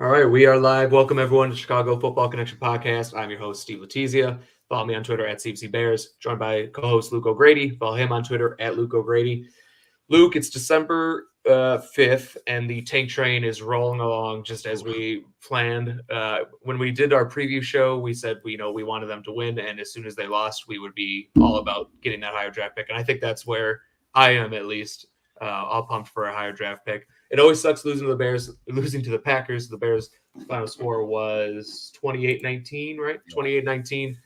All right, we are live. Welcome everyone to Chicago Football Connection Podcast. I'm your host, Steve Letizia. Follow me on Twitter at CFC Bears, joined by co-host Luke O'Grady. Follow him on Twitter at Luke O'Grady. Luke, it's December 5th, and the tank train is rolling along just as we planned. When we did our preview show, we said we wanted them to win, and as soon as they lost, we would be all about getting that higher draft pick. And I think that's where I am, at least, all pumped for a higher draft pick. It always sucks losing to the Bears, losing to the Packers. The Bears' final score was 28-19, right? 28-19.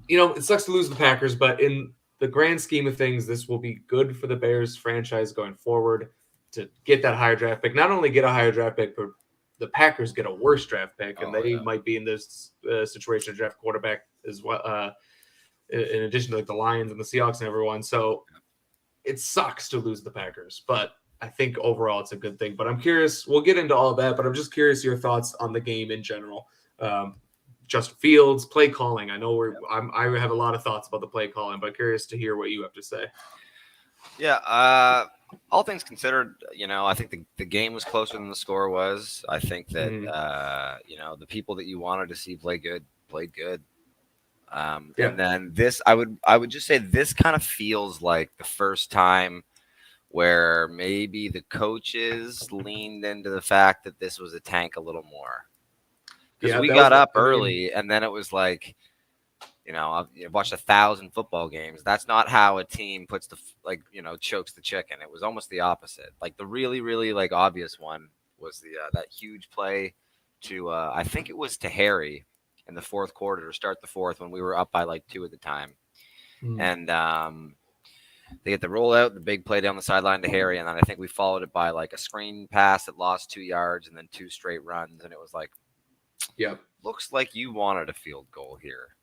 It sucks to lose the Packers, but in the grand scheme of things, this will be good for the Bears franchise going forward to get that higher draft pick. Not only get a higher draft pick, but the Packers get a worse draft pick, and they might be in this situation to draft quarterback as well, in addition to like the Lions and the Seahawks and everyone. So it sucks to lose the Packers, but I think overall it's a good thing. But I'm curious, we'll get into all of that, but I'm just curious your thoughts on the game in general. Justin Fields, play calling. I know I have a lot of thoughts about the play calling, but curious to hear what you have to say. Yeah, all things considered, I think the game was closer than the score was. I think that, the people that you wanted to see play good played good. And then I would just say this kind of feels like the first time where maybe the coaches leaned into the fact that this was a tank a little more. Because we got up early, and then it was like, I've watched 1,000 football games. That's not how a team puts chokes the chicken. It was almost the opposite. Like the really, really obvious one was that huge play to I think it was to Harry in the fourth quarter to start the fourth when we were up by 2 at the time, and they get the rollout, the big play down the sideline to Harry, and then I think we followed it by a screen pass that lost 2 yards, and then 2 straight runs, and it was like. Yep. Looks like you wanted a field goal here.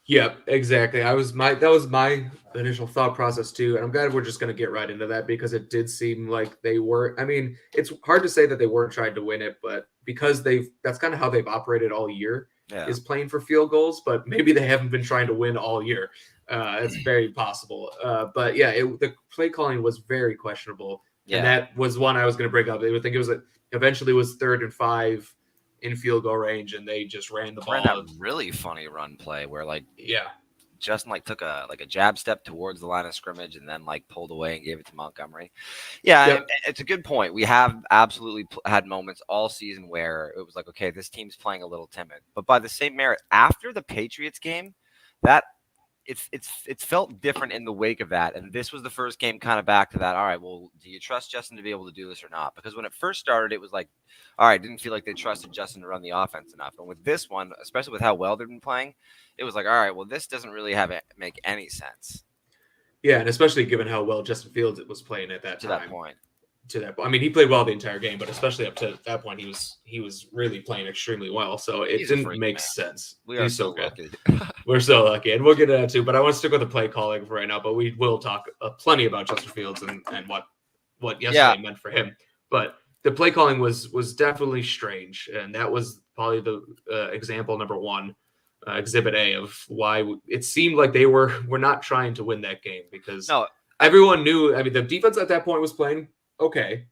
Yep, exactly. That was my initial thought process too. And I'm glad we're just going to get right into that because it did seem like they were. I mean, it's hard to say that they weren't trying to win it, but because that's kind of how they've operated all year is playing for field goals, but maybe they haven't been trying to win all year. It's very possible. But yeah, the play calling was very questionable. Yeah. And that was one I was going to bring up. I would think eventually was 3rd and 5 in field goal range, and they just ran the ball. Ran that really funny run play where Justin took a jab step towards the line of scrimmage and then pulled away and gave it to Montgomery. Yeah, it's a good point. We have absolutely had moments all season where it was okay, this team's playing a little timid. But by the same merit, after the Patriots game, that it's felt different in the wake of that. And this was the first game kind of back to that. All right, well, do you trust Justin to be able to do this or not? Because when it first started, it was all right, didn't feel like they trusted Justin to run the offense enough. And with this one, especially with how well they've been playing, it was all right, well, this doesn't really make any sense. Yeah, and especially given how well Justin Fields was playing at that time. To that point. I mean, he played well the entire game, but especially up to that point, he was really playing extremely well. So it didn't make sense. He's so lucky. We're so lucky, and we'll get into that too. But I want to stick with the play calling for right now. But we will talk plenty about Justin Fields and what yesterday meant for him. But the play calling was definitely strange, and that was probably the example number one, Exhibit A of why it seemed like they were not trying to win that game because everyone knew. I mean, the defense at that point was playing okay,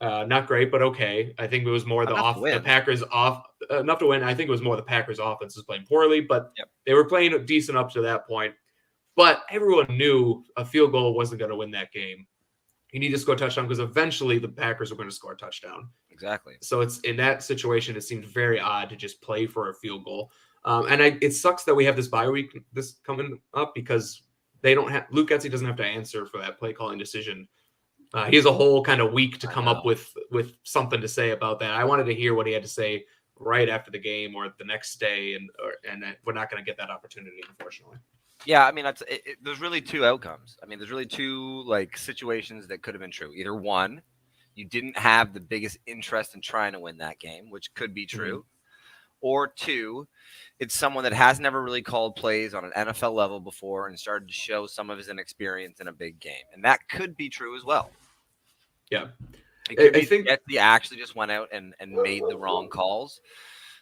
not great, but okay. I think it was more the Packers enough to win. I think it was more the Packers offense was playing poorly, but they were playing decent up to that point. But everyone knew a field goal wasn't going to win that game. You need to score a touchdown because eventually the Packers are going to score a touchdown. Exactly. So it's in that situation, it seemed very odd to just play for a field goal. It sucks that we have this bye week coming up because Luke Getsy doesn't have to answer for that play calling decision. He has a whole kind of week to come up with something to say about that. I wanted to hear what he had to say right after the game or the next day, and we're not going to get that opportunity, unfortunately. Yeah, I mean, there's really 2 outcomes. I mean, there's really 2 situations that could have been true. Either one, you didn't have the biggest interest in trying to win that game, which could be true, or 2, it's someone that has never really called plays on an NFL level before and started to show some of his inexperience in a big game, and that could be true as well. Yeah, I think he actually just went out and made the wrong calls.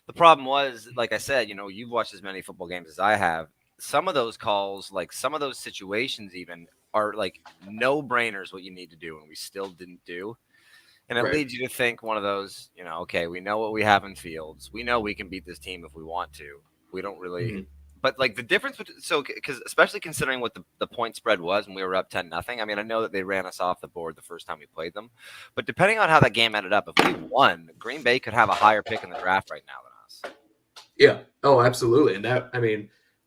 The problem was, like I said, you've watched as many football games as I have. Some of those calls, some of those situations even are no-brainers what you need to do, and we still didn't do. And it Right. leads you to think one of those, okay, we know what we have in Fields. We know we can beat this team if we want to. We don't really. Mm-hmm. But like the difference, because especially considering what the point spread was when we were up 10-0. I mean, I know that they ran us off the board the first time we played them, but depending on how that game ended up, if we won, Green Bay could have a higher pick in the draft right now than us. Yeah. Oh, absolutely. And that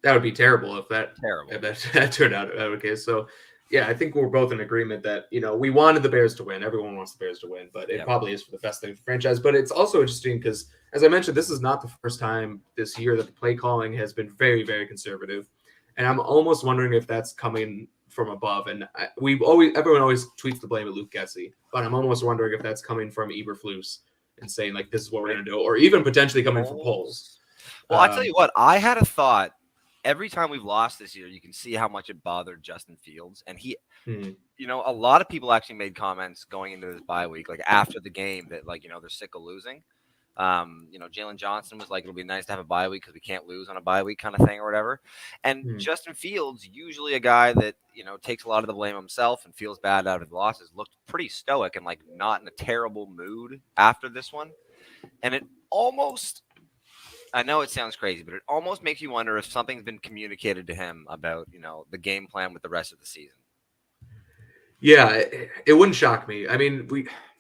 would be terrible if that turned out okay. So yeah, I think we're both in agreement that we wanted the Bears to win. Everyone wants the Bears to win, but it probably is for the best thing for the franchise. But it's also interesting because, as I mentioned, this is not the first time this year that the play calling has been very, very conservative, and I'm almost wondering if that's coming from above. And everyone always tweets the blame at Luke Gessie, but I'm almost wondering if that's coming from Eberflus and saying like this is what we're going to do, or even potentially coming from polls. Well, I tell you what, I had a thought. Every time we've lost this year, you can see how much it bothered Justin Fields. And a lot of people actually made comments going into this bye week, like after the game, that they're sick of losing. Jalen Johnson was like, it'll be nice to have a bye week because we can't lose on a bye week kind of thing or whatever. And Justin Fields, usually a guy that, takes a lot of the blame himself and feels bad out of the losses, looked pretty stoic and like not in a terrible mood after this one. And it almost, I know it sounds crazy, but it almost makes you wonder if something's been communicated to him about, the game plan with the rest of the season. Yeah, it wouldn't shock me. I mean,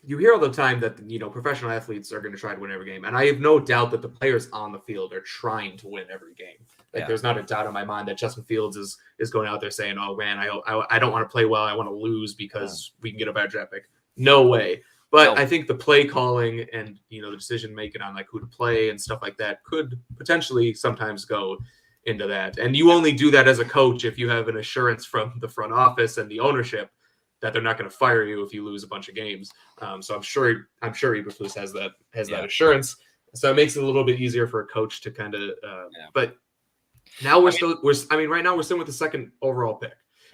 you hear all the time that professional athletes are going to try to win every game, and I have no doubt that the players on the field are trying to win every game. There's not a doubt in my mind that Justin Fields is going out there saying, "Oh man, I don't want to play well. I want to lose because we can get a bad draft pick." No way. But I think the play calling and the decision making on like who to play and stuff like that could potentially sometimes go into that. And you only do that as a coach if you have an assurance from the front office and the ownership that they're not going to fire you if you lose a bunch of games. So I'm sure Eberflus has that assurance. So it makes it a little bit easier for a coach to kind of. But now right now we're still with the second overall pick.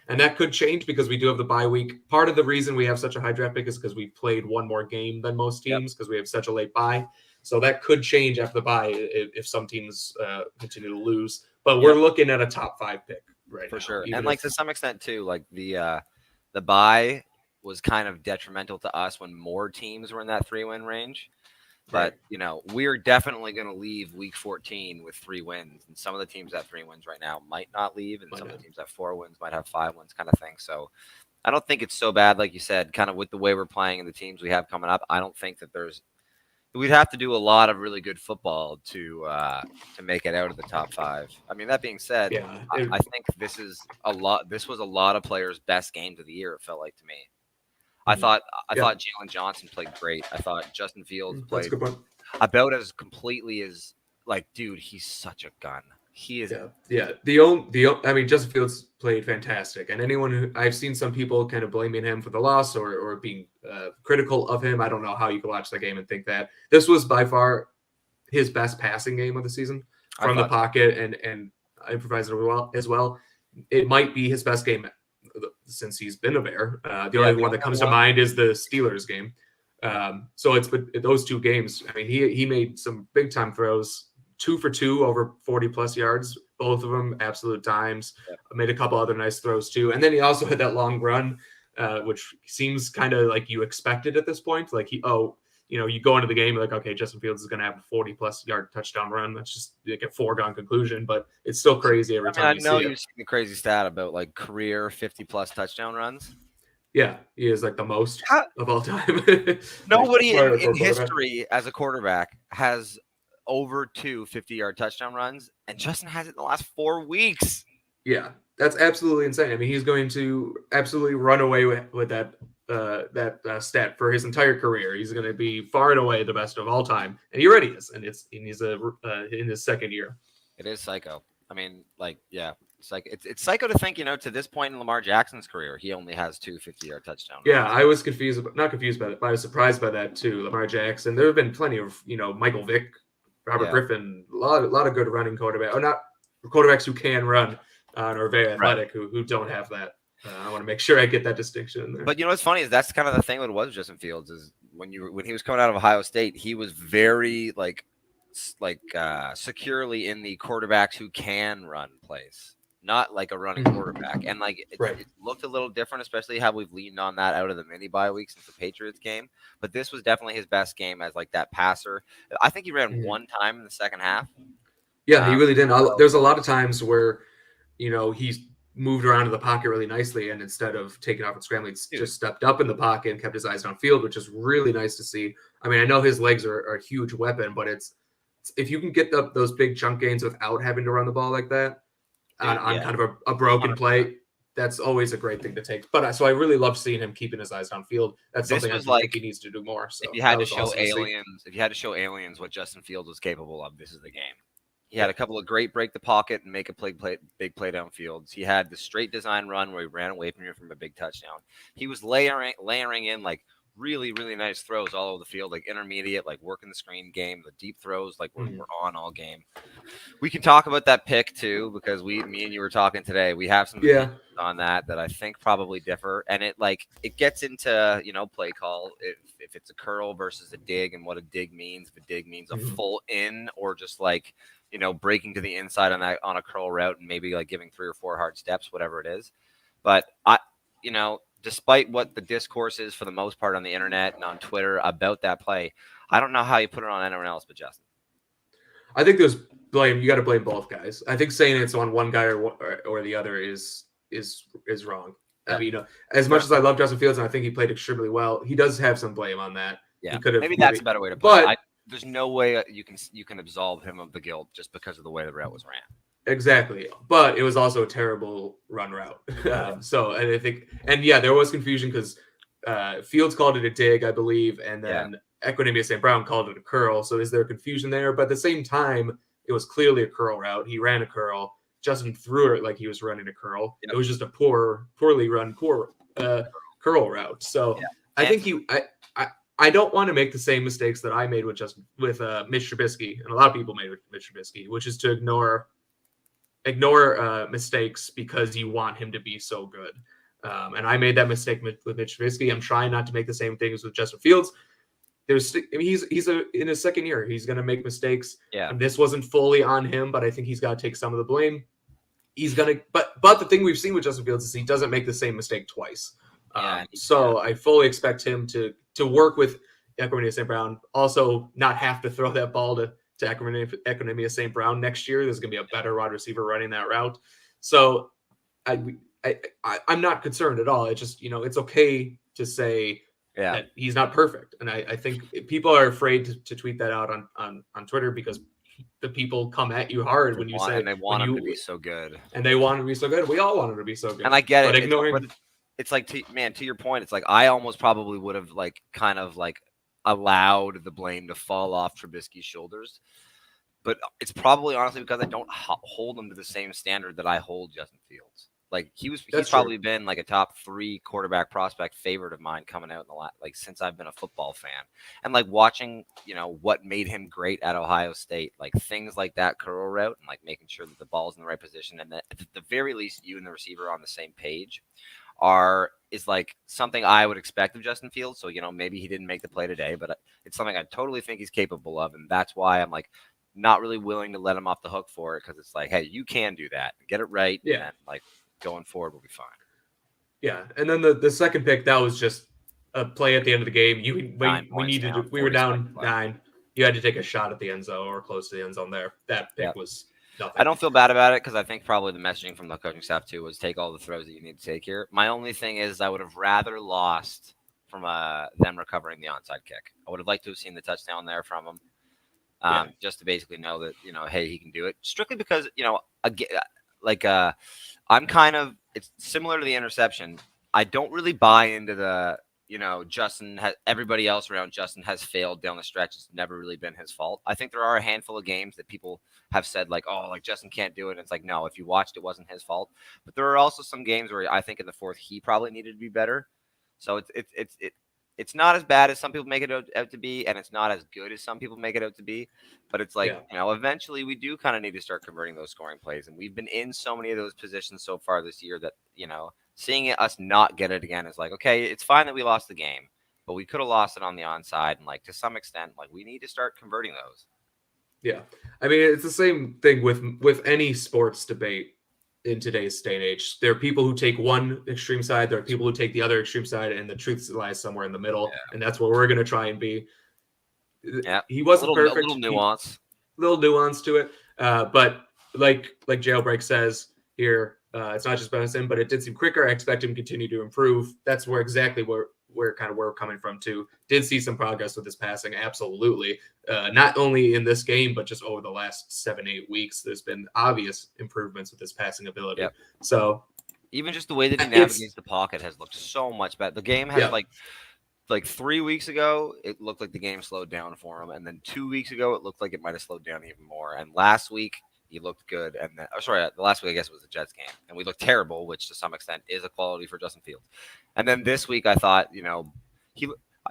And that could change because we do have the bye week. Part of the reason we have such a high draft pick is because we played one more game than most teams because we have such a late bye. So that could change after the bye if some teams continue to lose. But we're looking at a top 5 pick right for now. Sure. And like to some extent too, like the bye was kind of detrimental to us when more teams were in that 3-win range. But, we're definitely going to leave week 14 with 3 wins. And some of the teams that 3 wins right now might not leave. And some of the teams that 4 wins might have 5 wins kind of thing. So I don't think it's so bad, like you said, kind of with the way we're playing and the teams we have coming up. I don't think that we'd have to do a lot of really good football to make it out of the top 5. I mean, that being said, I think this was a lot of players' best games of the year, it felt like to me. I thought Jalen Johnson played great. I thought Justin Fields played about as completely as dude, he's such a gun. He is. Yeah. I mean, Justin Fields played fantastic, and anyone who I've seen some people kind of blaming him for the loss or being critical of him. I don't know how you could watch the game and think that this was by far his best passing game of the season from the pocket and improvising as well. It might be his best game since he's been a Bear. The only one that comes to mind is the Steelers game. So it's those 2 games. I mean, he made some big time throws, 2 for 2 over 40 plus yards, both of them absolute dimes. Made a couple other nice throws too, and then he also had that long run, which seems kind of like you expected at this point. Like you go into the game like, okay, Justin Fields is going to have a 40 plus yard touchdown run. That's just like a foregone conclusion, but it's still crazy every time. I know you've seen the crazy stat about like career 50 plus touchdown runs. Yeah, he is like the most of all time. Nobody in history as a quarterback has over 2 50-yard touchdown runs, and Justin has it in the last 4 weeks. Yeah, that's absolutely insane. I mean, he's going to absolutely run away with that stat for his entire career. He's going to be far and away the best of all time, and he already is. And he's in his second year. It is psycho. I mean, it's psycho to think, to this point in Lamar Jackson's career, he only has 2 50-yard touchdowns. Yeah, I was not confused by that, but I was surprised by that too. Lamar Jackson. There have been plenty of Michael Vick, Robert Griffin, a lot of good running quarterbacks, or not quarterbacks who can run and are very athletic, who don't have that. I want to make sure I get that distinction in there. But what's funny is that's kind of the thing that was Justin Fields is when he was coming out of Ohio State, he was very securely in the quarterbacks who can run place. not like a running quarterback. And like it looked a little different, especially how we've leaned on that out of the mini bye week since the Patriots game. But this was definitely his best game as like that passer. I think he ran one time in the second half. Yeah, he really didn't. There's a lot of times where, he's moved around in the pocket really nicely, and instead of taking off and scrambling, just stepped up in the pocket and kept his eyes downfield, which is really nice to see. I mean, I know his legs are a huge weapon, but it's if you can get those big chunk gains without having to run the ball like that on kind of a broken 100%. Play, that's always a great thing to take. But so I really love seeing him keeping his eyes downfield. That's something I think he needs to do more. So if you had to show aliens what Justin Fields was capable of, this is the game. He had a couple of great break the pocket and make a big play downfield. He had the straight design run where he ran away from you from a big touchdown. He was layering in like really, really nice throws all over the field, like intermediate, like working the screen game, the deep throws, like we're on all game. We can talk about that pick too, because me and you were talking today. We have some on that I think probably differ. And it gets into, play call if it's a curl versus a dig and what a dig means. If a dig means a full in or just like, breaking to the inside on a curl route and maybe like giving 3 or 4 hard steps, whatever it is. But despite what the discourse is for the most part on the internet and on Twitter about that play, I don't know how you put it on anyone else but Justin. I think there's blame. You got to blame both guys. I think saying it's on one guy or the other is wrong. Yeah. I mean, as much as I love Justin Fields and I think he played extremely well, he does have some blame on that. Yeah, maybe that's a better way to put it. There's no way you can absolve him of the guilt just because of the way the route was ran. Exactly, but it was also a terrible run route. So, and I think, there was confusion because Fields called it a dig, I believe, and then Equinemius St. Brown called it a curl. So, is there confusion there? But at the same time, it was clearly a curl route. He ran a curl. Justin threw it like he was running a curl. Yep. It was just a poorly run curl route. So, I think I don't want to make the same mistakes that I made with Mitch Trubisky, and a lot of people made with Mitch Trubisky, which is to ignore mistakes because you want him to be so good. And I made that mistake with Mitch Trubisky. I'm trying not to make the same things with Justin Fields. He's in his second year. He's going to make mistakes. Yeah. And this wasn't fully on him, but I think he's got to take some of the blame. He's going to, but the thing we've seen with Justin Fields is he doesn't make the same mistake twice. So I fully expect him to work with Equinemius St. Brown. Also, not have to throw that ball to Equinemius St. Brown next year. There's going to be a better wide receiver running that route. So I'm not concerned at all. It's just, it's okay to say that he's not perfect. And I think people are afraid to tweet that out on Twitter because the people come at you hard when you say and they want him to be so good. And they want him to be so good. We all want him to be so good. And I get it. Ignoring it's like, to your point, it's like I almost probably would have kind of allowed the blame to fall off Trubisky's shoulders. But it's probably honestly because I don't hold him to the same standard that I hold Justin Fields. He's probably been a top 3 quarterback prospect favorite of mine coming out in the since I've been a football fan. And watching, what made him great at Ohio State, things like that curl route and making sure that the ball's in the right position and that at the very least you and the receiver are on the same page is something I would expect of Justin Fields. So, maybe he didn't make the play today, but it's something I totally think he's capable of. And that's why I'm not really willing to let him off the hook for it. Cause it's hey, you can do that, get it right. Yeah. And going forward, we'll be fine. Yeah. And then the second pick, that was just a play at the end of the game. We were down 9. You had to take a shot at the end zone or close to the end zone there. That pick was nothing. I don't feel bad about it because I think probably the messaging from the coaching staff too was take all the throws that you need to take here. My only thing is I would have rather lost from them recovering the onside kick. I would have liked to have seen the touchdown there from him, just to basically know that hey, he can do it. Strictly because I'm kind of it's similar to the interception. I don't really buy into the everybody else around Justin has failed down the stretch. It's never really been his fault. I think there are a handful of games that people have said Justin can't do it. And it's no, if you watched, it wasn't his fault. But there are also some games where I think in the fourth, he probably needed to be better. So it's not as bad as some people make it out to be. And it's not as good as some people make it out to be. But it's eventually we do kind of need to start converting those scoring plays. And we've been in so many of those positions so far this year that, seeing us not get it again is okay, it's fine that we lost the game, but we could have lost it on the onside. And to some extent, we need to start converting those. Yeah. I mean, it's the same thing with any sports debate. in today's day and age. There are people who take one extreme side, there are people who take the other extreme side, and the truth lies somewhere in the middle. And that's what we're going to try and be. Yeah, he wasn't perfect. A little nuance. Little nuance to it. But like Jailbreak says here, it's not just bonus him, but it did seem quicker. I expect him to continue to improve. That's where exactly where we're coming from too. Did see some progress with his passing, absolutely. Not only in this game, but just over the last 7-8 weeks, there's been obvious improvements with his passing ability. Yep. So even just the way that he navigates the pocket has looked so much better. The game has like 3 weeks ago, it looked like the game slowed down for him, and then 2 weeks ago, it looked like it might have slowed down even more. And last week, he looked good, and then, the last week I guess it was the Jets game, and we looked terrible, which to some extent is a quality for Justin Fields. And then this week, I thought, I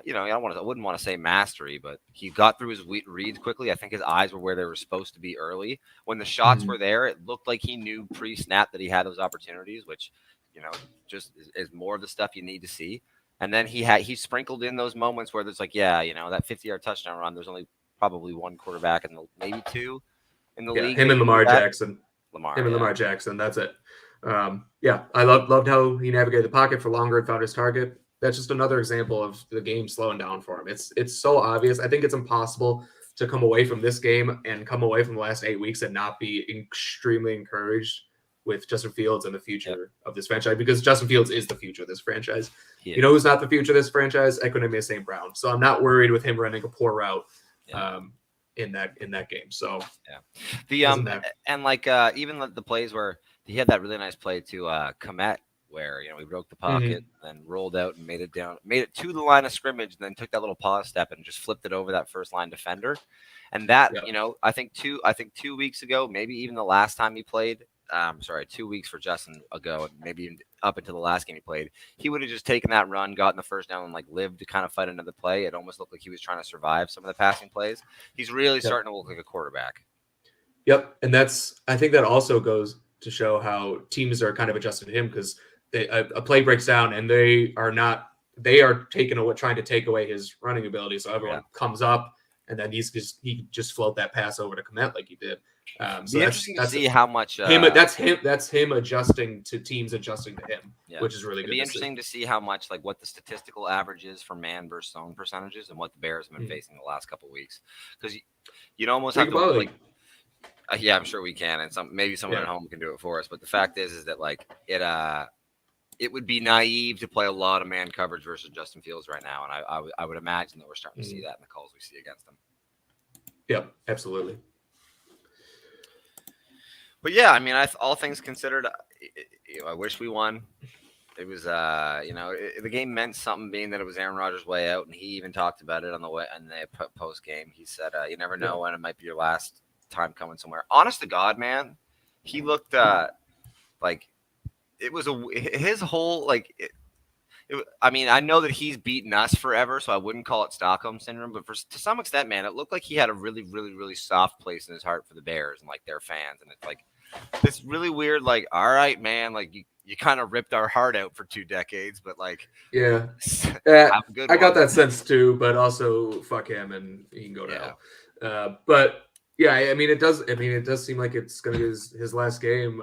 wouldn't want to say mastery, but he got through his reads quickly. I think his eyes were where they were supposed to be early. When the shots were there, it looked like he knew pre-snap that he had those opportunities, which just is more of the stuff you need to see. And then he sprinkled in those moments where there's like, that 50-yard touchdown run. There's only probably one quarterback and maybe two in the league. Him and Lamar Jackson. Lamar Jackson. That's it. I loved how he navigated the pocket for longer and found his target. That's just another example of the game slowing down for him. It's so obvious. I think it's impossible to come away from this game and come away from the last 8 weeks and not be extremely encouraged with Justin Fields and the future of this franchise, because Justin Fields is the future of this franchise. You know who's not the future of this franchise? Equanimeous St. Brown. So I'm not worried with him running a poor route in that game. So even the plays where he had that really nice play to Komet, where we broke the pocket, then rolled out and made it to the line of scrimmage, and then took that little pause step and just flipped it over that first line defender. And that I think 2 weeks ago, maybe even the last time he played. 2 weeks for Justin ago, and maybe even up until the last game he played, he would have just taken that run, gotten the first down, and lived to kind of fight another play. It almost looked like he was trying to survive some of the passing plays. He's really starting to look like a quarterback. Yep, and I think that also goes to show how teams are kind of adjusting to him, because a play breaks down and they are trying to take away his running ability. So everyone comes up, and then he just float that pass over to Komet like he did. So interesting to see how much that's him adjusting to teams adjusting to him, which is really good. It'd be interesting to see how much what the statistical average is for man versus zone percentages and what the Bears have been facing the last couple of weeks, because you'd almost have to I'm sure we can, and maybe someone at home can do it for us. But the fact is that it would be naive to play a lot of man coverage versus Justin Fields right now, and I would imagine that we're starting to see that in the calls we see against him. Yep, absolutely. But yeah, I mean, all things considered, I wish we won. It was, the game meant something, being that it was Aaron Rodgers' way out, and he even talked about it on the post game. He said, "You never know when it might be your last time coming somewhere." Honest to God, man, he looked like it was his whole I mean, I know that he's beaten us forever, so I wouldn't call it Stockholm syndrome. But to some extent, man, it looked like he had a really, really, really soft place in his heart for the Bears and their fans. And it's this really weird, all right, man, you kind of ripped our heart out for 2 decades, but have a good I got that sense too. But also, fuck him, and he can go to hell. But yeah, I mean, it does seem like it's going to be his last game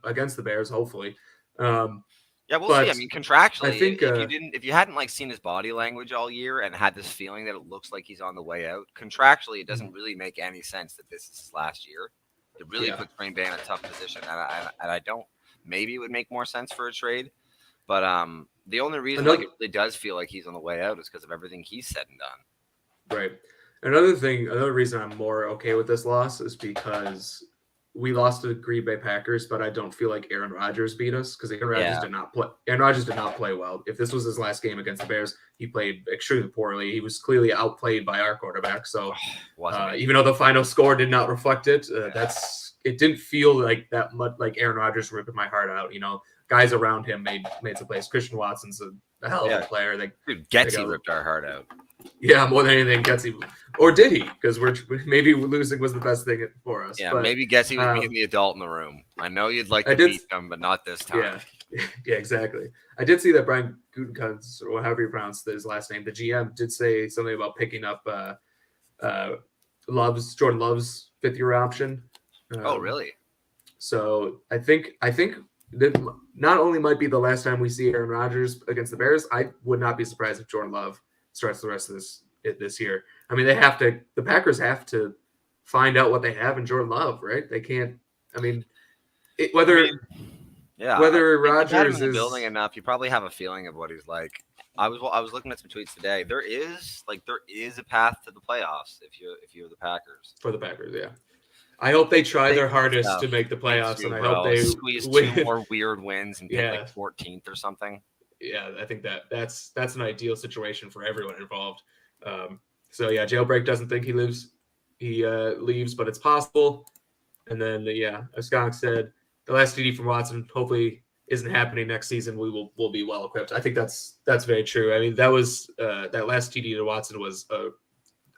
against the Bears, hopefully. We'll see. I mean, contractually, I think if you hadn't seen his body language all year and had this feeling that it looks like he's on the way out, contractually, it doesn't really make any sense that this is his last year. It really puts Green Bay in a tough position, and I don't. Maybe it would make more sense for a trade, but the only reason it really does feel like he's on the way out is because of everything he's said and done. Right. Another reason I'm more okay with this loss is because we lost to the Green Bay Packers, but I don't feel like Aaron Rodgers beat us, because Aaron Rodgers did not play. Aaron Rodgers did not play well. If this was his last game against the Bears, he played extremely poorly. He was clearly outplayed by our quarterback. So even though the final score did not reflect it, it didn't feel like that much like Aaron Rodgers ripping my heart out. Guys around him made some plays. Christian Watson's a hell of a player. Getsy ripped our heart out. Yeah, more than anything, Getsy. Or did he? Because maybe losing was the best thing for us. Yeah, but maybe Getsy was being the adult in the room. I know you'd like to beat him, but not this time. Yeah, exactly. I did see that Brian Gutekunst, or however you pronounce his last name, the GM, did say something about picking up Jordan Love's 5th-year option. Oh, really? So I think that not only might be the last time we see Aaron Rodgers against the Bears, I would not be surprised if Jordan Love starts the rest of this year. I mean, the Packers have to find out what they have in Jordan Love, right? They can't. I mean, whether If you've had him Rodgers in the building is enough, you probably have a feeling of what he's like. I was looking at some tweets today. There is a path to the playoffs if you're the Packers. for the Packers, yeah. I hope they try their hardest stuff. to make the playoffs, Too, and I bro. hope they Squeeze win. 2 more weird wins and pick Yeah. like 14th or something. Yeah, I think that's an ideal situation for everyone involved. So yeah, Jailbreak doesn't think he leaves, but it's possible. And then as Skunk said, the last TD from Watson hopefully isn't happening next season. We'll be well equipped. I think that's very true. I mean, that was that last TD to Watson was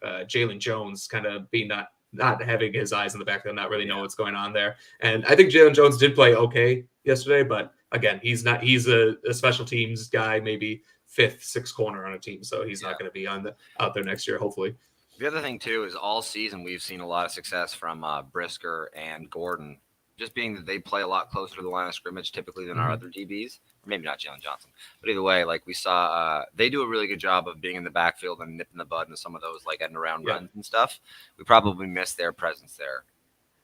Jalen Jones kind of being not having his eyes in the back, not really know what's going on there. And I think Jalen Jones did play okay yesterday, but again, he's a special teams guy, maybe 5th, 6th corner on a team, so he's not going to be out there next year, hopefully. The other thing too is all season we've seen a lot of success from Brisker and Gordon, just being that they play a lot closer to the line of scrimmage typically than our other DBs. Or maybe not Jalen Johnson, but either way, like we saw, they do a really good job of being in the backfield and nipping the bud into some of those like end around runs and stuff. We probably missed their presence there.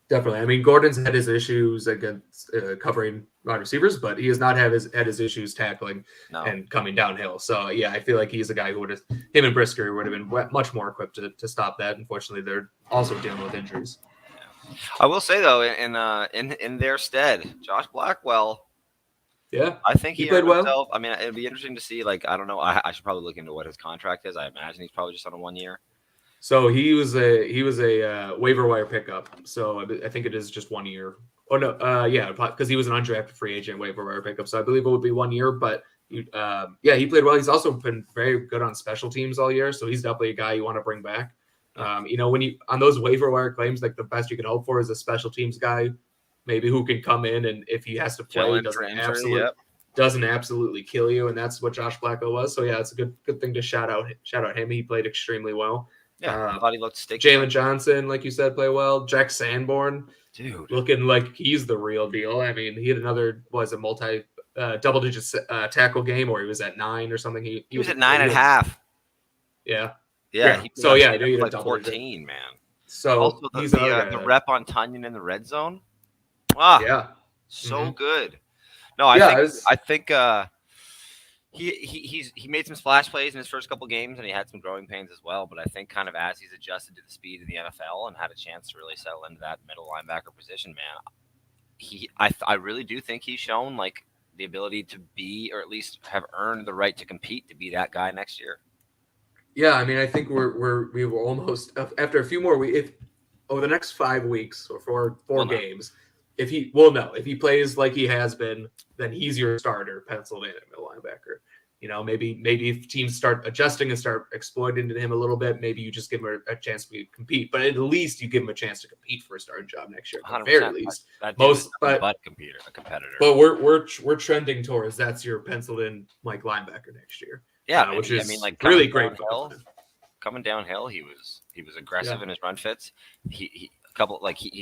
Definitely. I mean, Gordon's had his issues against covering wide receivers, but he has not had his issues tackling and coming downhill. So, yeah, I feel like he's a guy who him and Brisker would have been much more equipped to stop that. Unfortunately, they're also dealing with injuries. Yeah. I will say, though, in their stead, Josh Blackwell, I think he played well. Himself. I mean, it'd be interesting to see, like, I don't know. I should probably look into what his contract is. I imagine he's probably just on a 1 year. So he was a waiver wire pickup. So I think it is just 1 year. Oh no, because he was an undrafted free agent waiver wire pickup. So I believe it would be 1 year. But he played well. He's also been very good on special teams all year. So he's definitely a guy you want to bring back. When you on those waiver wire claims, like the best you can hope for is a special teams guy, maybe who can come in and if he has to play, doesn't absolutely kill you. And that's what Josh Blackwell was. So yeah, it's a good thing to shout out him. He played extremely well. Yeah, I thought he looked sticky. Jalen Johnson, like you said, play well. Jack Sanborn, dude, looking like he's the real deal. I mean, he had another double-digit tackle game, or he was at 9 or something. He was at 9.5. Yeah. He was like 14, man. So also he's the rep on Tunyon in the red zone. Wow. So good. No, I think he made some splash plays in his first couple games, and he had some growing pains as well. But I think kind of as he's adjusted to the speed of the NFL and had a chance to really settle into that middle linebacker position, man, I really do think he's shown like the ability to be, or at least have earned the right to compete to be that guy next year. Yeah, I mean, I think we were almost after a few more weeks, if over the next 5 weeks or four games. If he plays like he has been, then he's your starter, penciled in at middle linebacker. Maybe if teams start adjusting and start exploiting him a little bit, maybe you just give him a chance to compete. But at least you give him a chance to compete for a starting job next year, at the very least. A competitor. But we're trending towards that's your penciled in like linebacker next year. Yeah, which is really great. Coming downhill, he was aggressive in his run fits. He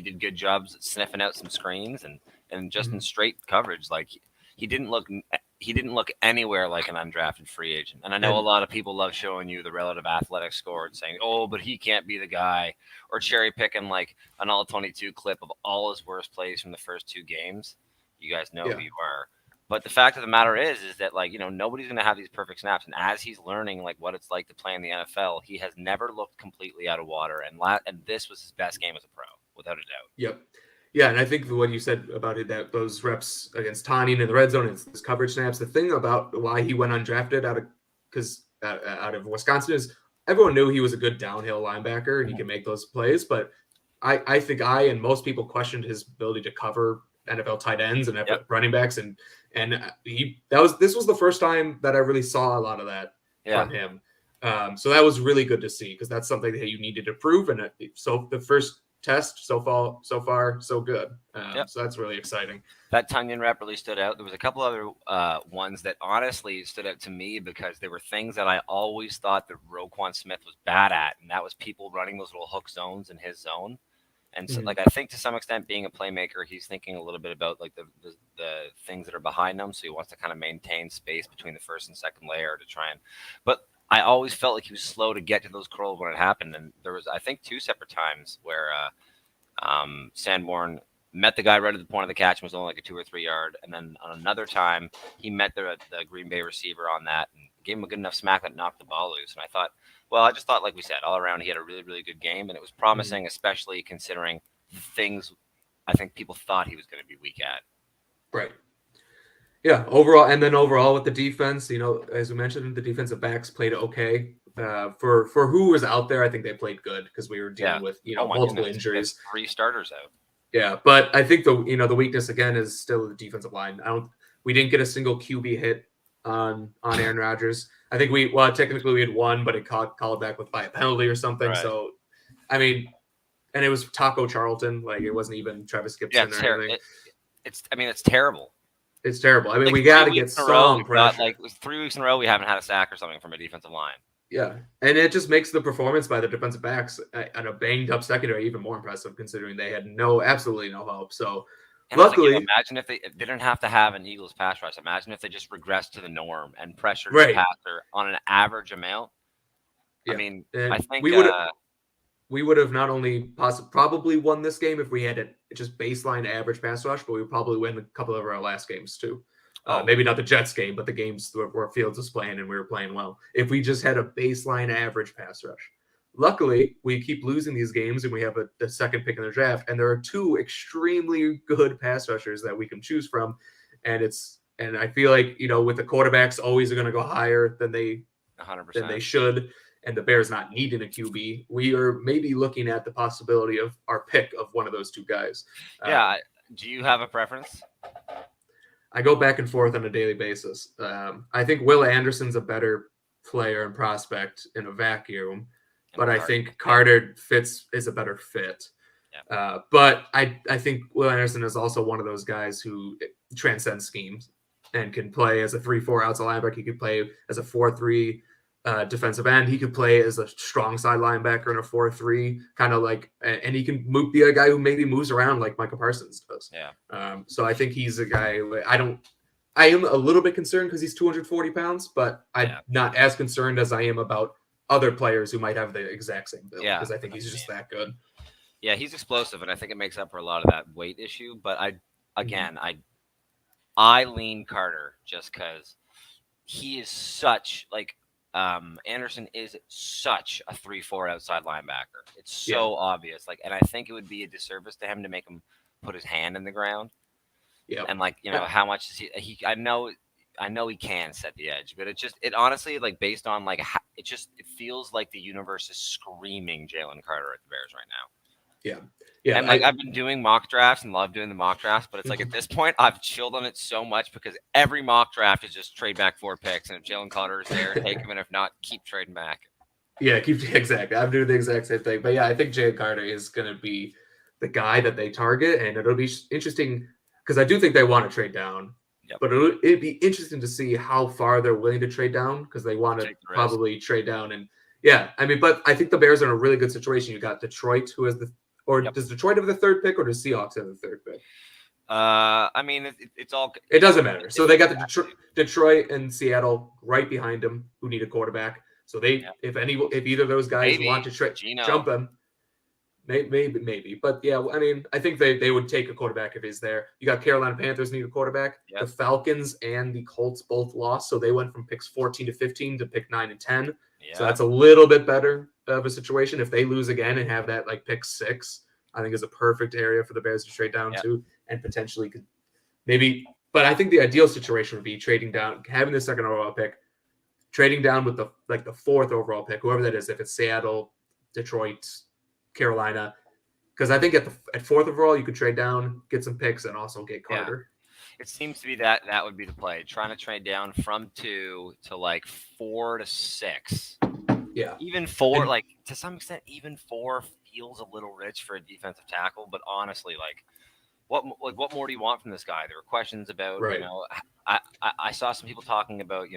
did good jobs at sniffing out some screens and just in straight coverage. Like he didn't look anywhere like an undrafted free agent. And I know a lot of people love showing you the relative athletic score and saying, oh, but he can't be the guy, or cherry picking like an all 22 clip of all his worst plays from the first 2 games. You guys know who you are. But the fact of the matter is that nobody's going to have these perfect snaps. And as he's learning like what it's like to play in the NFL, he has never looked completely out of water. And this was his best game as a pro, without a doubt. Yep. Yeah, and I think what you said about it, that those reps against Tanyan in the red zone and his coverage snaps, the thing about why he went undrafted out of Wisconsin is everyone knew he was a good downhill linebacker and he could make those plays. But I think and most people questioned his ability to cover NFL tight ends and running backs, and this was the first time that I really saw a lot of that from him. So that was really good to see, because that's something that you needed to prove. And so the first test so far so good. So that's really exciting. That Tunyon rep really stood out. There was a couple other ones that honestly stood out to me because there were things that I always thought that Roquan Smith was bad at, and that was people running those little hook zones in his zone. And so, like, I think to some extent, being a playmaker, he's thinking a little bit about like the things that are behind him. So he wants to kind of maintain space between the first and second layer to try and. But I always felt like he was slow to get to those curls when it happened. And there was, I think, 2 separate times where Sanborn met the guy right at the point of the catch and was only like a 2 or 3 yard. And then on another time, he met the Green Bay receiver on that and gave him a good enough smack that knocked the ball loose. And I just thought, like we said, all around, he had a really, really good game. And it was promising, especially considering the things I think people thought he was going to be weak at. Right. Yeah, overall with the defense, as we mentioned, the defensive backs played okay. For who was out there, I think they played good because we were dealing with multiple injuries. 3 starters out. Yeah, but I think the weakness again is still the defensive line. We didn't get a single QB hit on Aaron Rodgers. I think technically we had one, but it called back by a penalty or something. Right. So, I mean, and it was Taco Charlton. Like, it wasn't even Travis Gibson or anything. It's terrible. It's terrible. I mean, we got to get some pressure. It was 3 weeks in a row we haven't had a sack or something from a defensive line. Yeah, and it just makes the performance by the defensive backs on a banged-up secondary even more impressive, considering they had absolutely no hope. So, and luckily, imagine if they didn't have to have an Eagles pass rush. Imagine if they just regressed to the norm and pressured the passer on an average amount. Yeah. I mean, I think we would have not only probably won this game if we had just baseline average pass rush, but we would probably win a couple of our last games too. Maybe not the Jets game, but the games where Fields was playing and we were playing well. If we just had a baseline average pass rush. Luckily, we keep losing these games and we have the second pick in the draft. And there are 2 extremely good pass rushers that we can choose from. And I feel like, with the quarterbacks always are going to go higher than they 100%. Than they should. And the Bears not needing a QB, we are maybe looking at the possibility of our pick of one of those 2 guys. Yeah. Do you have a preference? I go back and forth on a daily basis. I think Will Anderson's a better player and prospect in a vacuum, but I think Carter is a better fit. Yeah. But I think Will Anderson is also one of those guys who transcends schemes and can play as a 3-4 outside linebacker. He could play as a 4-3 defensive end. He could play as a strong side linebacker in a 4-3, kind of like, and he can be a guy who maybe moves around like Micah Parsons does. Yeah. So I think he's a guy. I am a little bit concerned because he's 240 pounds, but I'm not as concerned as I am about other players who might have the exact same build. Because I think he's just that good. Yeah, he's explosive, and I think it makes up for a lot of that weight issue. But I lean Carter just because he is such Anderson is such a 3-4 outside linebacker. It's so obvious. And I think it would be a disservice to him to make him put his hand in the ground. Yeah. And how much is he I know he can set the edge, but it honestly, based on it feels like the universe is screaming Jalen Carter at the Bears right now. Yeah. Yeah. And I've been doing mock drafts and love doing the mock drafts, but it's at this point I've chilled on it so much because every mock draft is just trade back 4 picks. And if Jalen Carter is there, take him. And if not, keep trading back. Yeah, exactly. I'm doing the exact same thing. But yeah, I think Jalen Carter is going to be the guy that they target. And it'll be interesting because I do think they want to trade down. Yep. But it'd be interesting to see how far they're willing to trade down because they want to probably trade down. And but I think the Bears are in a really good situation. You got Detroit, who has does Detroit have the 3rd pick or does Seahawks have the 3rd pick? It's all. It doesn't matter. So they got the Detroit and Seattle right behind them, who need a quarterback. So if either of those guys want to jump them, maybe. But I think they would take a quarterback if he's there. You got Carolina Panthers need a quarterback. Yep. The Falcons and the Colts both lost, so they went from picks 14 to 15 to pick 9 and 10. Yeah. So that's a little bit better of a situation. If they lose again and have that pick 6, I think is a perfect area for the Bears to trade down to, and potentially could maybe. But I think the ideal situation would be trading down, having the 2nd overall pick, trading down with the 4th overall pick, whoever that is. If it's Seattle, Detroit, Carolina, because I think at 4th overall you could trade down, get some picks, and also get Carter. It seems to be that would be the play. Trying to trade down from 2 to 4 to 6. Yeah. Even 4, to some extent, even 4 feels a little rich for a defensive tackle. But honestly, what more do you want from this guy? There were questions about, I saw some people talking about,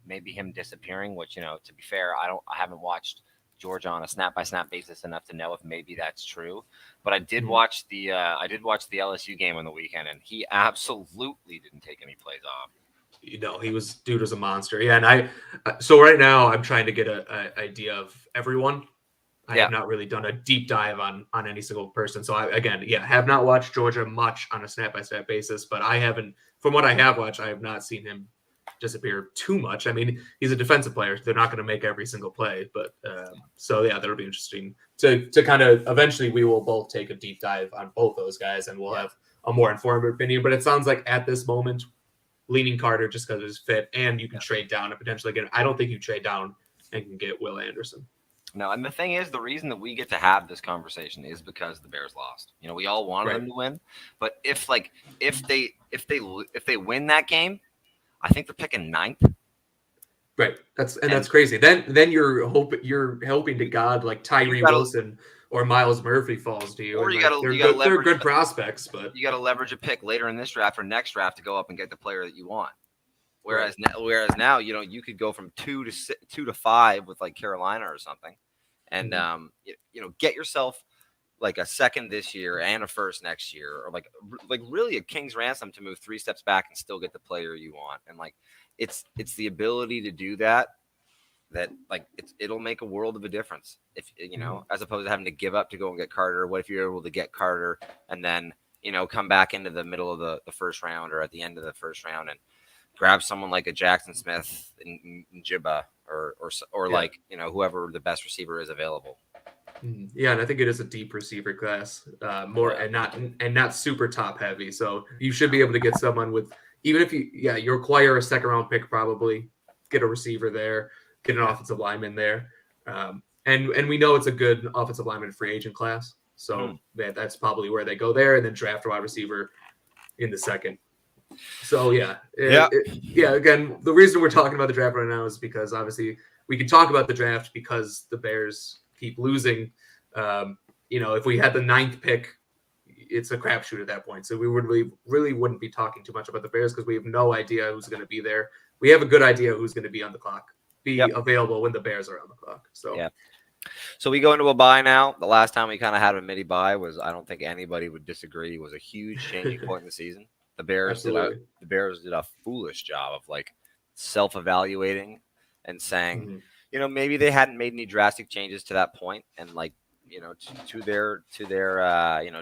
maybe him disappearing, which, to be fair, I haven't watched Georgia on a snap-by-snap basis enough to know if maybe that's true. But I did watch the LSU game on the weekend, and he absolutely didn't take any plays off. Dude was a monster. Yeah, and so right now I'm trying to get a idea of everyone. I have not really done a deep dive on any single person. So I have not watched Georgia much on a snap-by-snap basis, but from what I have watched, I have not seen him disappear too much. I mean, he's a defensive player. They're not going to make every single play, but that'll be interesting to kind of eventually we will both take a deep dive on both those guys and we'll have a more informed opinion. But it sounds like at this moment, leaning Carter just because of his fit, and you can trade down and potentially get. I don't think you trade down and can get Will Anderson. No, and the thing is, the reason that we get to have this conversation is because the Bears lost. We all wanted them to win, but if they win that game, I think they're picking 9th. Right. That's crazy. Then you're hoping to God like Tyree Wilson or Miles Murphy falls to you. Or they're good prospects, but you got to leverage a pick later in this draft or next draft to go up and get the player that you want. Whereas now, you could go from 2 to 5 with like Carolina or something, and get yourself like a second this year and a first next year, or like really a king's ransom to move 3 steps back and still get the player you want. And like it's the ability to do that like it'll make a world of a difference if as opposed to having to give up to go and get Carter. What if you're able to get Carter and then come back into the middle of the first round or at the end of the first round and grab someone like a Jackson Smith and Jibba or like whoever the best receiver is available. Yeah, and I think it is a deep receiver class, and not super top heavy. So you should be able to get someone with, even if you acquire a second round pick, probably get a receiver there, get an offensive lineman there, and we know it's a good offensive lineman free agent class. So that's probably where they go there, and then draft a wide receiver in the second. So again, the reason we're talking about the draft right now is because obviously we can talk about the draft because the Bears keep losing. If we had the 9th pick, it's a crapshoot at that point. So we really wouldn't be talking too much about the Bears because we have no idea who's going to be there. We have a good idea who's going to be on the clock, available when the Bears are on the clock. So So we go into a bye now. The last time we kind of had a mini bye was, I don't think anybody would disagree, was a huge changing point in the season. The Bears did a foolish job of like self-evaluating and saying, maybe they hadn't made any drastic changes to that point, and like, to their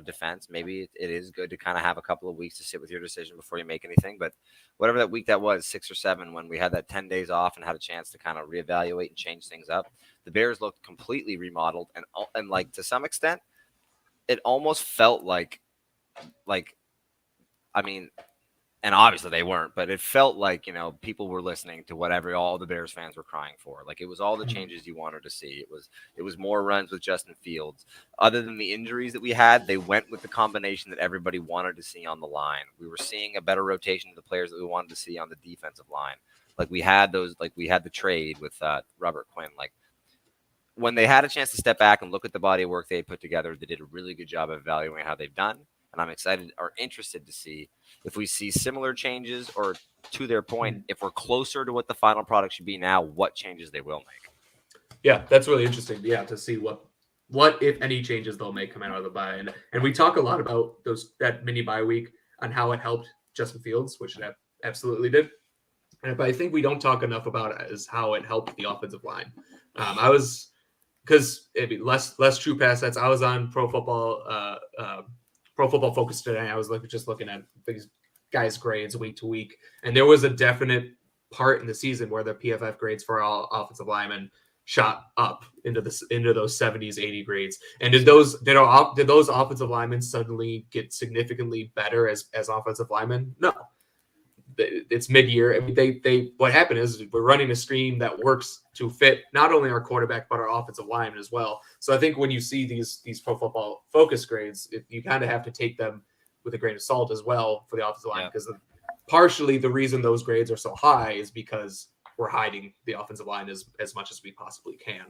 defense, maybe it is good to kind of have a couple of weeks to sit with your decision before you make anything. But whatever that week that was, 6 or 7, when we had that 10 days off and had a chance to kind of reevaluate and change things up, the Bears looked completely remodeled, and like to some extent, it almost felt like. I mean, and obviously they weren't, but it felt like, people were listening to whatever all the Bears fans were crying for. Like it was all the changes you wanted to see. It was more runs with Justin Fields. Other than the injuries that we had, they went with the combination that everybody wanted to see on the line. We were seeing a better rotation of the players that we wanted to see on the defensive line. Like we had the trade with Robert Quinn. Like when they had a chance to step back and look at the body of work they put together, they did a really good job of evaluating how they've done. And I'm excited or interested to see if we see similar changes, or to their point, if we're closer to what the final product should be now, what changes they will make. Yeah, that's really interesting. Yeah, to see what if any changes they'll make coming out of the bye. And we talk a lot about that mini bye week on how it helped Justin Fields, which it absolutely did. But I think we don't talk enough about it as how it helped the offensive line. Because less true pass sets. I was on Pro Football Focus today. I was just looking at these guys' grades week to week, and there was a definite part in the season where the PFF grades for all offensive linemen shot up into those 70s, 80 grades. And did those offensive linemen suddenly get significantly better as offensive linemen? No. It's mid-year. I mean, what happened is we're running a scheme that works to fit not only our quarterback but our offensive lineman as well. So I think when you see these Pro Football Focus grades, you kind of have to take them with a grain of salt as well for the offensive line, because partially the reason those grades are so high is because we're hiding the offensive line as much as we possibly can.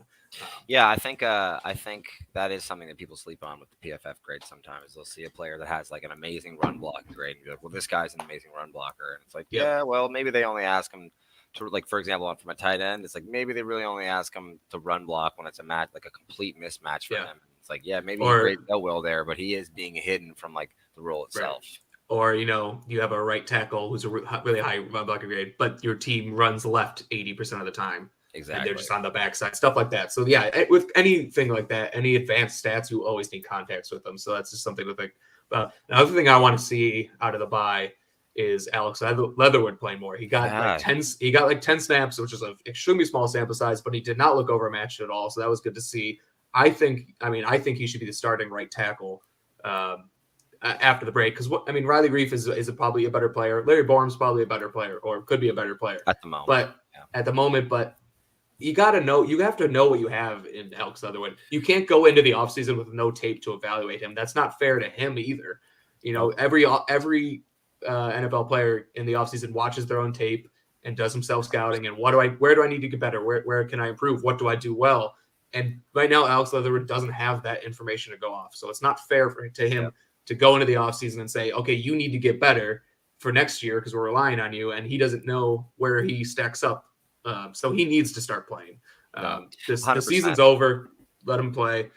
I think that is something that people sleep on with the PFF grade sometimes. They'll see a player that has like an amazing run blocking grade and be like, well, this guy's an amazing run blocker. And it's like, well, maybe they only ask him to, like, for example, from a tight end, it's like maybe they really only ask him to run block when it's a match, like a complete mismatch for him. It's like, yeah, maybe he plays so well there, but he is being hidden from like the role itself. Right. Or, you have a right tackle who's a really high run blocker grade, but your team runs left 80% of the time. Exactly. And they're just on the backside, stuff like that. So, yeah, with anything like that, any advanced stats, you always need contacts with them. So that's just something to think about. Another thing I want to see out of the bye is Alex Leatherwood playing more. He got like 10 snaps, which is an extremely small sample size, but he did not look overmatched at all. So that was good to see. I think he should be the starting right tackle after the break, because Riley Reef is probably a better player. Larry Borum's probably a better player, or could be a better player at the moment. But you have to know what you have in Alex Leatherwood. You can't go into the offseason with no tape to evaluate him. That's not fair to him either. Every NFL player in the offseason watches their own tape and does some self-scouting and where do I need to get better? Where can I improve? What do I do well? And right now, Alex Leatherwood doesn't have that information to go off. So it's not fair to him to go into the offseason and say, okay, you need to get better for next year because we're relying on you. And he doesn't know where he stacks up. So he needs to start playing. The season's over. Let him play.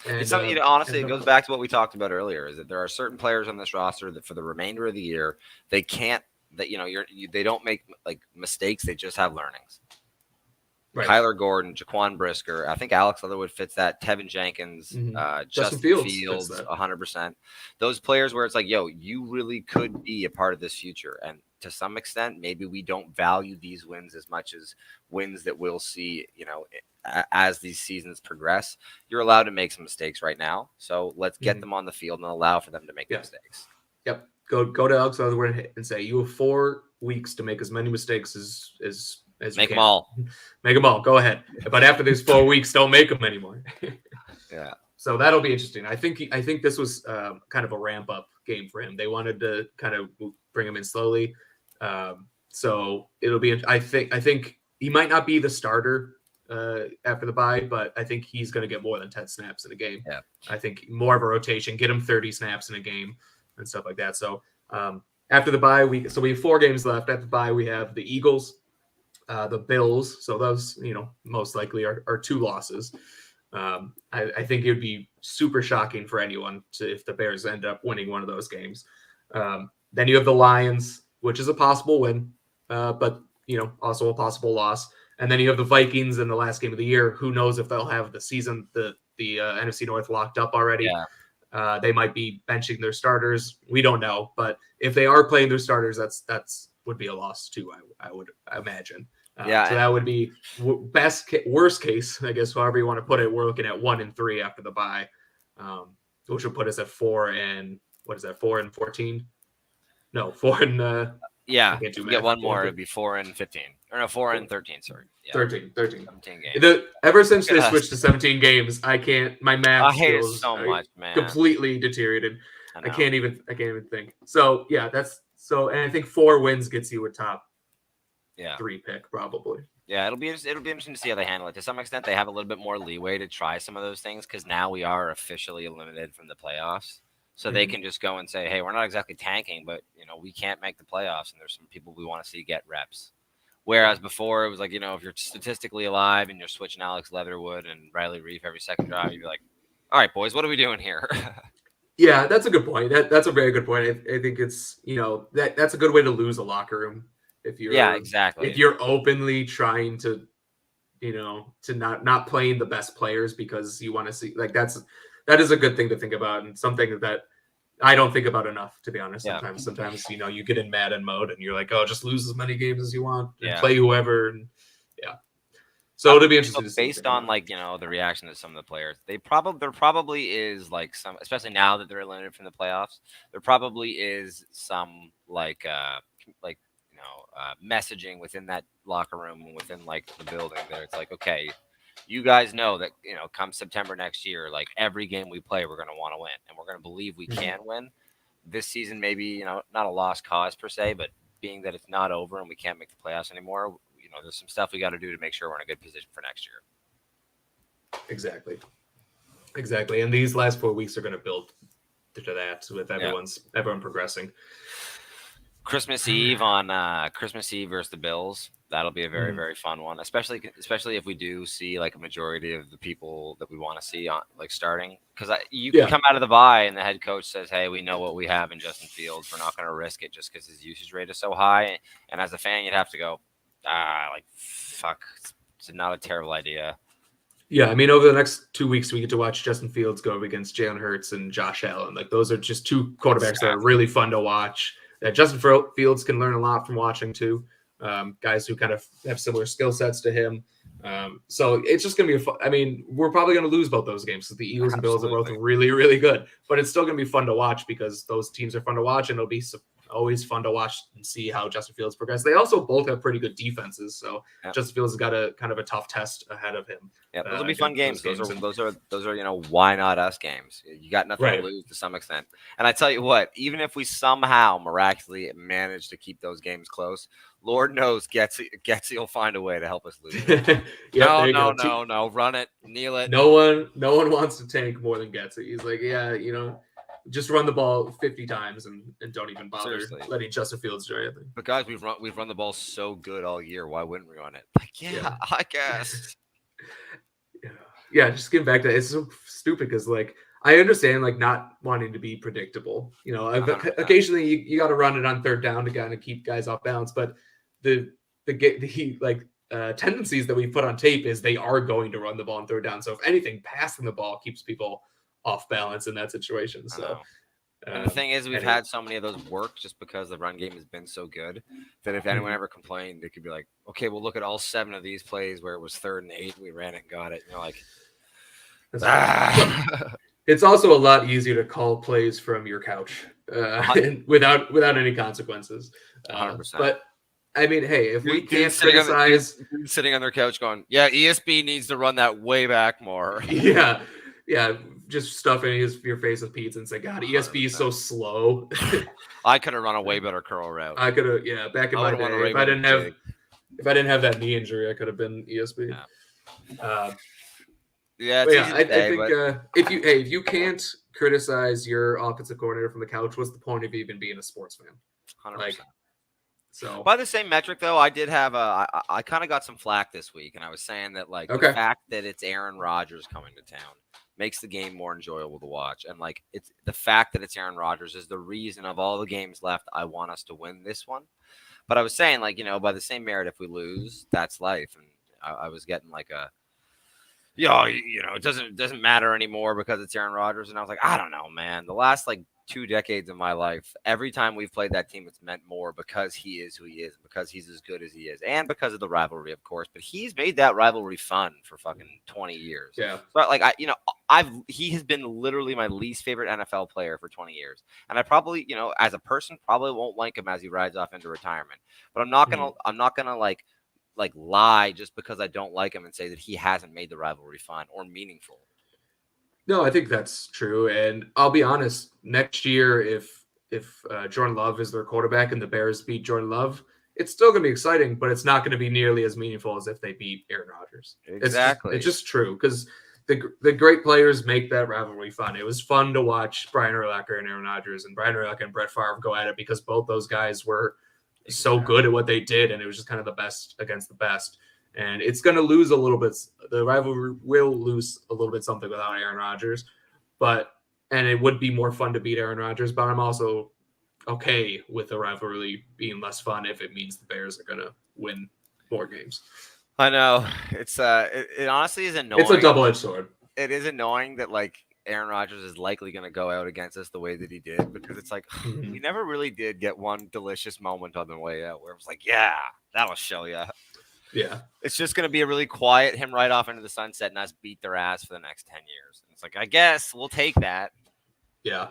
And, it's something, honestly, it goes back to what we talked about earlier, is that there are certain players on this roster that for the remainder of the year, they don't make like mistakes. They just have learnings. Right. Kyler Gordon, Jaquan Brisker. I think Alex Leatherwood fits that. Tevin Jenkins, Justin Fields 100%. Those players where it's like, yo, you really could be a part of this future. And to some extent, maybe we don't value these wins as much as wins that we'll see, as these seasons progress. You're allowed to make some mistakes right now. So let's get them on the field and allow for them to make mistakes. Yep. Go to Alex Leatherwood and say, you have 4 weeks to make as many mistakes as make them all. Make them all. Go ahead. But after these 4 weeks, don't make them anymore. Yeah. So that'll be interesting. I think this was kind of a ramp up game for him. They wanted to kind of bring him in slowly. So it'll be. I think he might not be the starter after the bye, but I think he's going to get more than 10 snaps in a game. Yeah. I think more of a rotation, get him 30 snaps in a game and stuff like that. So after the bye, we have 4 games left. After the bye, we have the Eagles, the Bills. So those, most likely are 2 losses. I think it would be super shocking for anyone if the Bears end up winning one of those games. Then you have the Lions, which is a possible win, but also a possible loss. And then you have the Vikings in the last game of the year. Who knows if they'll have the season, the NFC North locked up already. Yeah. They might be benching their starters. We don't know, but if they are playing their starters, that's would be a loss too. I would imagine. So that would be worst case, I guess, however you want to put it. We're looking at 1-3 after the bye, which would put us at 4 and 14? No, 4 and yeah. We get one more. It'd be 4 and 15, or no, 4 and 13. Sorry, 13. 17 games. Ever since they switched to 17 games, I can't. My math skills so much, man. Completely deteriorated. I can't even think. So yeah, and I think 4 wins gets you a top 3 pick probably. Yeah, it'll be interesting to see how they handle it. To some extent, they have a little bit more leeway to try some of those things because now we are officially eliminated from the playoffs. So they can just go and say, hey, we're not exactly tanking, but, we can't make the playoffs, and there's some people we want to see get reps. Whereas before, it was like, if you're statistically alive and you're switching Alex Leatherwood and Riley Reef every second drive, you'd be like, all right, boys, what are we doing here? Yeah, that's a good point. That's a very good point. I think it's, that's a good way to lose a locker room. If you're exactly. If you're openly trying to, to not playing the best players because you want to see, like, that is a good thing to think about, and something that I don't think about enough, to be honest. Sometimes you get in Madden mode and you're like, oh, just lose as many games as you want and play whoever. And so it'll be interesting to see. Based on the reaction to some of the players, there probably is like some, especially now that they're eliminated from the playoffs, there probably is some messaging within that locker room and within like the building there. It's like, okay, you guys know that, come September next year, like every game we play, we're going to want to win and we're going to believe we can win. This season, maybe, not a lost cause per se, but being that it's not over and we can't make the playoffs anymore, there's some stuff we got to do to make sure we're in a good position for next year. Exactly. And these last 4 weeks are going to build to that with everyone progressing. Christmas Eve on Christmas Eve versus the Bills. That'll be a very, very fun one, especially if we do see like a majority of the people that we want to see on like starting. Because you can come out of the bye and the head coach says, "Hey, we know what we have in Justin Fields. We're not going to risk it just because his usage rate is so high." And as a fan, you'd have to go, like fuck, it's not a terrible idea. Yeah, I mean, over the next 2 weeks, we get to watch Justin Fields go up against Jalen Hurts and Josh Allen. Like, those are just two quarterbacks that are really fun to watch. Justin Fields can learn a lot from watching, too. Guys who kind of have similar skill sets to him. So it's just going to be I mean, we're probably going to lose both those games because the Eagles and Bills are both really, really good. But it's still going to be fun to watch because those teams are fun to watch, and it'll be always fun to watch and see how Justin Fields progresses. They also both have pretty good defenses, so Justin Fields has got a kind of a tough test ahead of him. Yeah, those will be fun games. Those are why not us games. You got nothing to lose to some extent. And I tell you what, even if we somehow miraculously manage to keep those games close, Lord knows Getsy will find a way to help us lose. No, run it, kneel it. No one wants to tank more than Getsy. He's like, just run the ball 50 times and don't even bother letting Justin Fields do anything. But guys, we've run the ball so good all year. Why wouldn't we run it? Like, I guess. Yeah, just getting back to it, it's so stupid because like I understand like not wanting to be predictable. Occasionally you got to run it on third down to kind of keep guys off balance, but the tendencies that we put on tape is they are going to run the ball on third down. So if anything, passing the ball keeps people off balance in that situation. So and the thing is, we've had so many of those work just because the run game has been so good that if anyone ever complained, they could be like, okay, well, look at all 7 of these plays where it was 3rd and 8, we ran it and got it. It's also a lot easier to call plays from your couch without any consequences. 100%. But I mean, hey, if we can't criticize sitting on their couch going, yeah, ESB needs to run that way back more. Yeah, just stuffing your face with pizza and say, God, ESB is so slow. I could have run a way better curl route. I could have, back in my day, if I didn't have that knee injury, I could have been ESB. I think if you can't criticize your offensive coordinator from the couch, what's the point of even being a sports fan? 100%. So by the same metric, though, I did have I kind of got some flack this week, and I was saying that the fact that it's Aaron Rodgers coming to town makes the game more enjoyable to watch, and it's the fact that it's Aaron Rodgers is the reason of all the games left I want us to win this one. But I was saying by the same merit, if we lose, that's life, and I was getting it doesn't matter anymore because it's Aaron Rodgers, and I was like, I don't know, man. The last 2 decades of my life, every time we've played that team, it's meant more because he is who he is, because he's as good as he is, and because of the rivalry, of course. But he's made that rivalry fun for fucking 20 years. Yeah. But he has been literally my least favorite NFL player for 20 years, and I probably, as a person, probably won't like him as he rides off into retirement. But I'm not gonna lie just because I don't like him and say that he hasn't made the rivalry fun or meaningful. No, I think that's true. And I'll be honest, next year, if Jordan Love is their quarterback and the Bears beat Jordan Love, it's still going to be exciting, but it's not going to be nearly as meaningful as if they beat Aaron Rodgers. Exactly. It's just true because the great players make that rivalry fun. It was fun to watch Brian Urlacher and Aaron Rodgers and Brian Urlacher and Brett Favre go at it because both those guys were so good at what they did, and it was just kind of the best against the best. And it's going to lose a little bit. The rivalry will lose a little bit something without Aaron Rodgers, and it would be more fun to beat Aaron Rodgers. But I'm also okay with the rivalry being less fun if it means the Bears are going to win more games. I know it's it honestly is annoying. It's a double-edged sword. It is annoying that Aaron Rodgers is likely going to go out against us the way that he did, because it's we never really did get one delicious moment on the way out where it was yeah, that'll show you. Yeah. It's just going to be a really quiet him right off into the sunset and us beat their ass for the next 10 years. And it's I guess we'll take that. Yeah.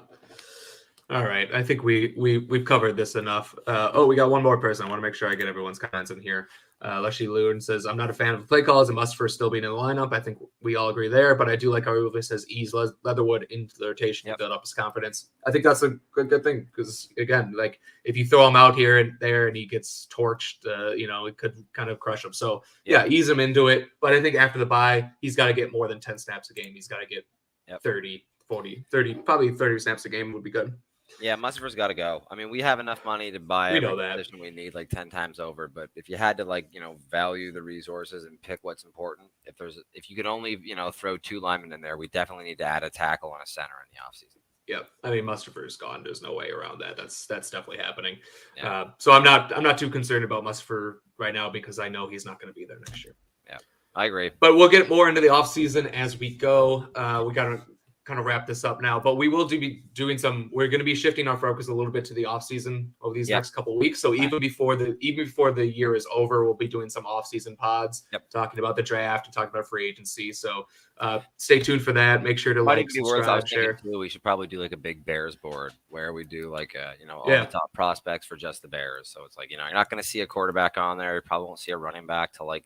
All right. I think we've covered this enough. We got one more person. I want to make sure I get everyone's comments in here. Leslie Lewin says, I'm not a fan of the play calls and must for still being in the lineup. I think we all agree there, but I do like how Uwe says ease Leatherwood into the rotation to build up his confidence. I think that's a good thing because, again, if you throw him out here and there and he gets torched, it could kind of crush him. So, ease him into it. But I think after the bye, he's got to get more than 10 snaps a game. He's got to get 30, 40, 30, probably 30 snaps a game would be good. Yeah, Mustipher's got to go. I mean, we have enough money to buy We every know that. position we need like 10 times over. But if you had to value the resources and pick what's important, if you could only, throw 2 linemen in there, we definitely need to add a tackle and a center in the offseason. Yep. I mean, Mustipher's gone. There's no way around that. That's definitely happening. Yeah. So I'm not too concerned about Mustipher right now because I know he's not going to be there next year. Yeah, I agree. But we'll get more into the offseason as we go. We got to kind of wrap this up now, but we will be doing we're going to be shifting our focus a little bit to the offseason over these next couple of weeks. So even before the year is over, we'll be doing some offseason pods, talking about the draft and talking about free agency. So stay tuned for that. Make sure to like, subscribe, share. We should probably do like a big Bears board where we do like all the top prospects for just the Bears. So it's like, you're not going to see a quarterback on there. You probably won't see a running back to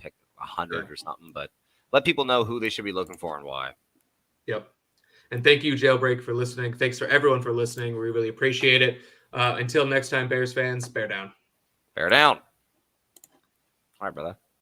pick 100 or something, but let people know who they should be looking for and why. Yep. And thank you, Jailbreak, for listening. Thanks for everyone for listening. We really appreciate it. Until next time, Bears fans, bear down. Bear down. All right, brother.